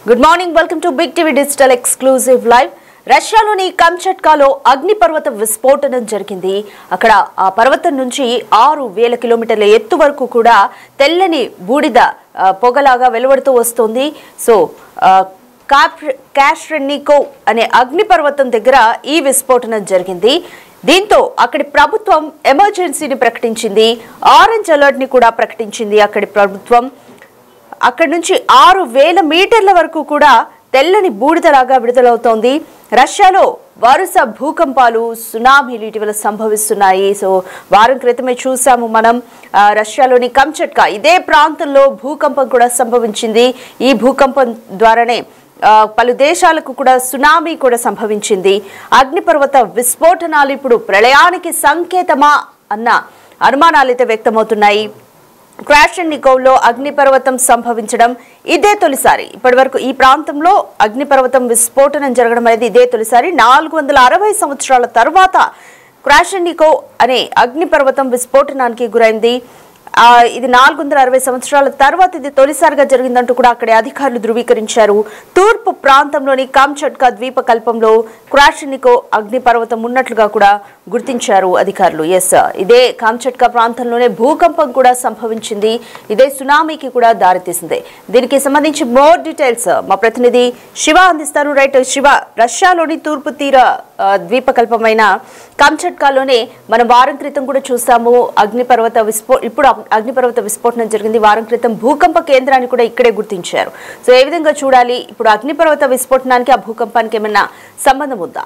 Good morning, welcome to big TV digital exclusive live. రష్యాలోని కంచట్కాలో అగ్నిపర్వత విస్ఫోటనం జరిగింది. అక్కడ ఆ పర్వతం నుంచి 6,000 కిలోమీటర్ల ఎత్తు వరకు కూడా తెల్లని బూడిద పొగలాగా వెలువడుతూ వస్తుంది. సో క్రాషెన్నికోవ్ అనే అగ్నిపర్వతం దగ్గర ఈ విస్ఫోటనం జరిగింది. దీంతో అక్కడి ప్రభుత్వం ఎమర్జెన్సీని ప్రకటించింది, ఆరెంజ్ అలర్ట్ ని కూడా ప్రకటించింది. అక్కడి ప్రభుత్వం అక్కడి నుంచి 6,000 మీటర్ల వరకు కూడా తెల్లని బూడిదలాగా విడుదలవుతోంది. రష్యాలో వరుస భూకంపాలు, సునామీలు ఇటీవల సంభవిస్తున్నాయి. సో వారం క్రితమే చూసాము మనం రష్యాలోని కంచట్కా ఇదే ప్రాంతంలో భూకంపం కూడా సంభవించింది. ఈ భూకంపం ద్వారానే పలు దేశాలకు కూడా సునామీ కూడా సంభవించింది. అగ్నిపర్వత విస్ఫోటనాలు ఇప్పుడు ప్రళయానికి సంకేతమా అన్న అనుమానాలు అయితే వ్యక్తమవుతున్నాయి. క్రాషెన్నికోవ్లో అగ్నిపర్వతం సంభవించడం ఇదే తొలిసారి. ఇప్పటి వరకు ఈ ప్రాంతంలో అగ్నిపర్వతం విస్ఫోటనం జరగడం అనేది ఇదే తొలిసారి. 460 సంవత్సరాల తర్వాత క్రాషెన్నికోవ్ అనే అగ్నిపర్వతం విస్ఫోటనానికి గురైంది. ఇది 460 సంవత్సరాల తర్వాత ఇది తొలిసారిగా జరిగిందంటూ కూడా అక్కడి అధికారులు ధృవీకరించారు. తూర్పు ప్రాంతంలోని కామ్చట్కా ద్వీపకల్పంలో క్రాషెన్నికోవ్ అగ్నిపర్వతం ఉన్నట్లుగా కూడా గుర్తించారు అధికారులు. ఇదే కామ్చట్కా ప్రాంతంలోనే భూకంపం కూడా సంభవించింది. ఇదే సునామీకి కూడా దారితీసింది. దీనికి సంబంధించి మోర్ డీటెయిల్స్ మా ప్రతినిధి శివ అందిస్తారు. రైట్ శివ, రష్యాలోని తూర్పు తీర ద్వీపకల్పమైన కామ్చట్కాలోనే మనం వారం క్రితం కూడా చూసాము ఇప్పుడు అగ్నిపర్వత విస్ఫోటనం జరిగింది. వారం క్రితం భూకంప కేంద్రాన్ని కూడా ఇక్కడే గుర్తించారు. సో ఏ విధంగా చూడాలి? ఇప్పుడు అగ్నిపర్వత విస్ఫోటనానికి ఆ భూకంపానికి ఏమైనా సంబంధం ఉందా?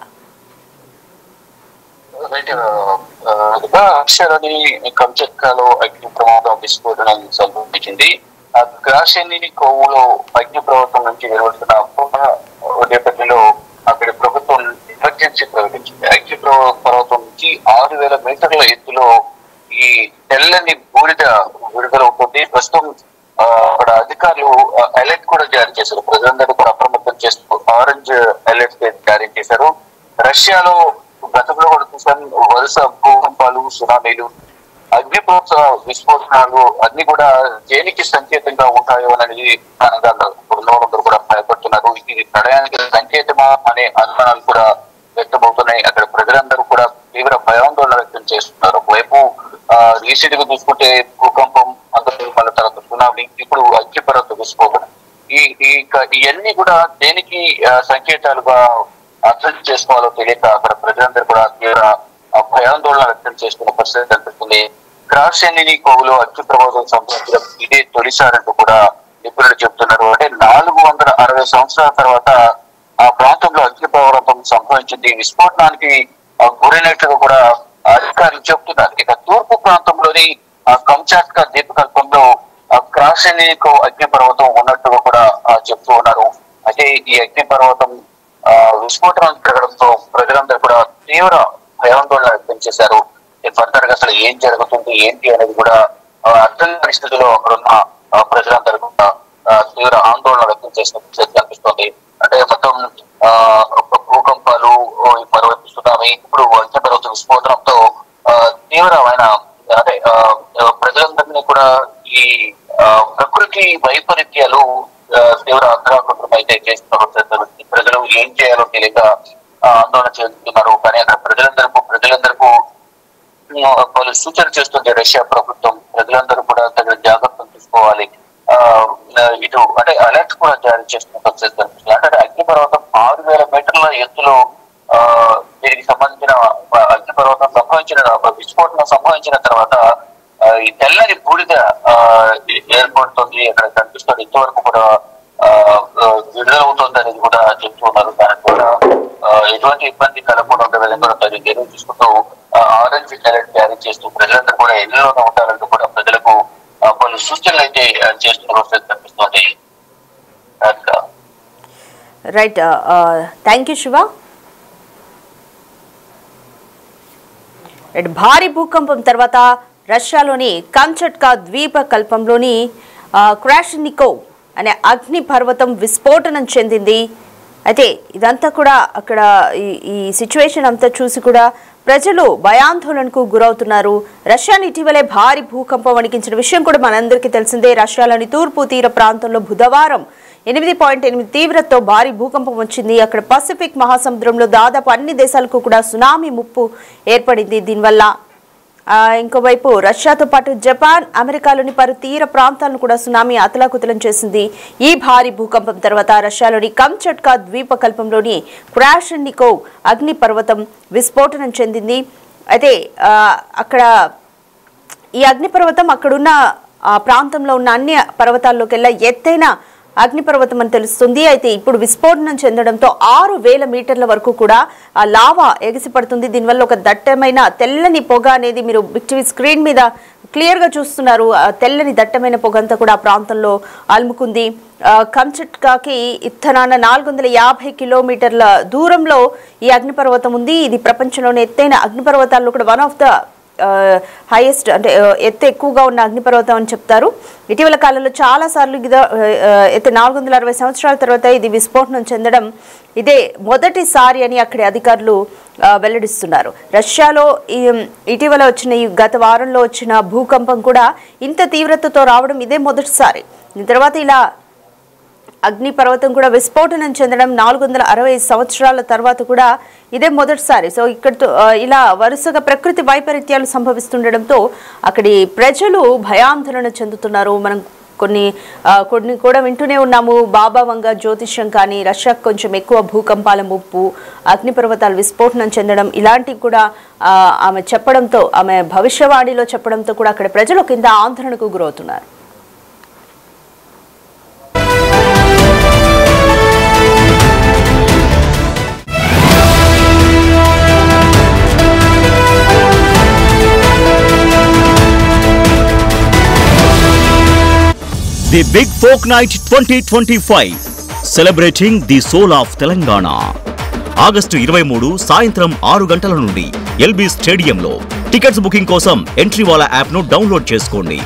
రష్యాలోని కంచట్కాలో అగ్ని ప్రమాదం విస్ఫోటనం సంభవించింది. క్రాషెన్నికోవ్లో అగ్ని పర్వతం నుంచి వెలువడుతున్న నేపథ్యంలో అక్కడి ప్రభుత్వం ఎమర్జెన్సీ ప్రకటించింది. అగ్ని పర్వతం నుంచి 6,000 మీటర్ల ఎత్తులో ఈ తెల్లని బూడిద విడుదలవుతుంది. ప్రస్తుతం అక్కడ అధికారులు అలర్ట్ కూడా జారీ చేశారు. ప్రజలందరూ కూడా అప్రమత్తం చేస్తూ ఆరెంజ్ అలర్ట్ జారీ చేశారు. రష్యాలో గతంలో కూడా చూసాం వరుస భూకంపాలు, సునామీలు, అగ్నిపర్వత విస్ఫోటనాలు అన్ని కూడా దేనికి సంకేతంగా ఉంటాయో అనేది అందరూ కూడా భయపడుతున్నారు. ఇది ప్రళయానికి సంకేతమా అనే అనుమానాలు కూడా వ్యక్తమవుతున్నాయి. అక్కడ ప్రజలందరూ కూడా తీవ్ర భయాందోళన వ్యక్తం చేస్తున్నారు. ఒకవైపు రీసెంట్ గా చూసుకుంటే భూకంపం, అందరూ మళ్ళీ తర్వాత సునామీ, ఇప్పుడు అగ్నిపర్వత విస్ఫోటనం, ఇవన్నీ కూడా దేనికి సంకేతాలుగా అర్థం చేసుకోవాలో తెలియక అక్కడ ప్రజలందరూ కూడా తీవ్ర భయాందోళన వ్యక్తం చేస్తున్న పరిస్థితి కనిపిస్తుంది. క్రాషెన్నికోవ్లో అగ్ని ప్రమాదం సంభవించడం ఇదే తొలిసారంటూ కూడా నిపుణులు చెబుతున్నారు. అంటే 460 సంవత్సరాల తర్వాత ఆ ప్రాంతంలో అగ్ని ప్రమాదం సంభవించింది. విస్ఫోటనానికి గురైనట్లుగా కూడా అధికారులు చెబుతున్నారు. ఇక తూర్పు ప్రాంతంలోని కంచాట్కా ద్వీపకల్పంలో క్రాషెన్నికోవ్ అగ్ని పర్వతం ఉన్నట్టుగా కూడా చెప్తూ ఉన్నారు. అయితే ఈ అగ్ని పర్వతం విస్ఫోటనం జరగడంతో ప్రజలందరూ కూడా తీవ్ర భయాందోళన వ్యక్తం చేశారు. ఫర్దర్ గా అసలు ఏం జరుగుతుంది ఏంటి అనేది కూడా అర్థం పరిస్థితిలో అక్కడున్న ప్రజలందరూ కూడా తీవ్ర ఆందోళన వ్యక్తం చేసిన పరిస్థితి కనిపిస్తోంది. అంటే మొత్తం భూకంపాలు, పర్వత సునామీ, ఇప్పుడు అగ్నిపర్వత విస్ఫోటనంతో తీవ్రమైన అంటే ప్రజలందరినీ కూడా ఈ ప్రకృతి వైపరీత్యాలు తీవ్ర అంతరాకృతం అయితే చేస్తున్న ప్రజలు ఏం చేయాలో తెలియక ఆందోళన చెందుతున్నారు. కానీ అక్కడ ప్రజలందరికీ పలు సూచన చేస్తుంది రష్యా ప్రభుత్వం. ప్రజలందరూ కూడా తగిన జాగ్రత్తలు తీసుకోవాలి. ఇటు అంటే అలర్ట్ కూడా జారీ చేస్తున్న పరిస్థితి కనిపిస్తుంది. అంటే అగ్నిపర్వతం 6,000 మీటర్ల ఎత్తులో దీనికి సంబంధించిన అగ్నిపర్వతం విస్ఫోటనం సంభవించిన తర్వాత ఈ తెల్లని బూడిద ఏర్పడుతుంది, అక్కడ కనిపిస్తుంది. ఇంతవరకు కూడా విడుదలవుతుంది అనేది కూడా చెప్తున్నారు. దానికి కూడా ఎటువంటి ఇబ్బంది కలగకుండా ఉండే విధంగా తగిన చర్యలు తీసుకుంటూ ఆరెంజ్ అలర్ట్ జారీ చేస్తూ ప్రజలందరూ కూడా ఇళ్లలోనే ఉంటారంటూ కూడా ప్రజలకు పలు సూచనలు అయితే చేస్తున్న పరిస్థితి కనిపిస్తుంది. Right, thank you Shiva. భారీ భూకంపం తర్వాత రష్యాలోని కంచట్కా ద్వీపకల్పంలోని క్రాషెన్నికోవ్ అనే అగ్ని పర్వతం విస్ఫోటనం చెందింది. అయితే ఇదంతా కూడా అక్కడ ఈ సిచ్యువేషన్ అంతా చూసి కూడా ప్రజలు భయాందోళనకు గురవుతున్నారు. రష్యాని ఇటీవలే భారీ భూకంపం వణికించిన విషయం కూడా మనందరికీ తెలిసిందే. రష్యాలోని తూర్పు తీర ప్రాంతంలో బుధవారం 8.8 తీవ్రతతో భారీ భూకంపం వచ్చింది. అక్కడ పసిఫిక్ మహాసముద్రంలో దాదాపు అన్ని దేశాలకు కూడా సునామీ ముప్పు ఏర్పడింది. దీనివల్ల ఇంకోవైపు రష్యాతో పాటు జపాన్, అమెరికాలోని పలు తీర ప్రాంతాలను కూడా సునామీ అతలాకుతలం చేసింది. ఈ భారీ భూకంపం తర్వాత రష్యాలోని కంచట్కా ద్వీపకల్పంలోని క్రాషెన్నికోవ్ అగ్ని పర్వతం విస్ఫోటనం చెందింది. అయితే అక్కడ ఈ అగ్నిపర్వతం అక్కడున్న ప్రాంతంలో ఉన్న అన్ని పర్వతాల్లోకెల్లా ఎత్తైన అగ్నిపర్వతం అని తెలుస్తుంది. అయితే ఇప్పుడు విస్ఫోటనం చెందడంతో 6,000 మీటర్ల వరకు కూడా ఆ లావా ఎగిసిపడుతుంది. దీనివల్ల ఒక దట్టమైన తెల్లని పొగ అనేది మీరు టీవీ స్క్రీన్ మీద క్లియర్ గా చూస్తున్నారు. తెల్లని దట్టమైన పొగ అంతా కూడా ఆ ప్రాంతంలో అలుముకుంది. కంచట్కాకి ఇత్తనాన 450 కిలోమీటర్ల దూరంలో ఈ అగ్నిపర్వతం ఉంది. ఇది ప్రపంచంలోని ఎత్తైన అగ్నిపర్వతాల్లో కూడా వన్ ఆఫ్ ద హైయెస్ట్ అంటే ఎత్తు ఎక్కువగా ఉన్న అగ్నిపర్వతం అని చెప్తారు. ఇటీవల కాలంలో చాలా సార్లు 460 సంవత్సరాల తర్వాత ఇది విస్ఫోటనం చెందడం ఇదే మొదటిసారి అని అక్కడి అధికారులు వెల్లడిస్తున్నారు. రష్యాలో ఇటీవల వచ్చిన ఈ గత వారంలో వచ్చిన భూకంపం కూడా ఇంత తీవ్రతతో రావడం ఇదే మొదటిసారి. తర్వాత ఇలా అగ్ని పర్వతం కూడా విస్ఫోటనం చెందడం 460 సంవత్సరాల తర్వాత కూడా ఇదే మొదటిసారి. సో ఇక్కడతో ఇలా వరుసగా ప్రకృతి వైపరీత్యాలు సంభవిస్తుండడంతో అక్కడి ప్రజలు భయాందోళన చెందుతున్నారు. మనం కొన్ని కూడా వింటూనే ఉన్నాము. బాబా వంగ జ్యోతిష్యం కానీ, రష్యాకు కొంచెం ఎక్కువ భూకంపాల ముప్పు, అగ్నిపర్వతాలు విస్ఫోటనం చెందడం ఇలాంటివి కూడా ఆమె చెప్పడంతో, ఆమె భవిష్యవాణిలో చెప్పడంతో కూడా అక్కడ ప్రజలు కింద ఆందోళనకు గురవుతున్నారు. The Big Folk Night 2025 celebrating the soul of Telangana. August 23 సాయంత్రం 6 గంటల నుండి ఎల్బీ స్టేడియంలో. టికెట్స్ బుకింగ్ కోసం ఎంట్రీ వాలా యాప్ ను డౌన్లోడ్ చేసుకోండి.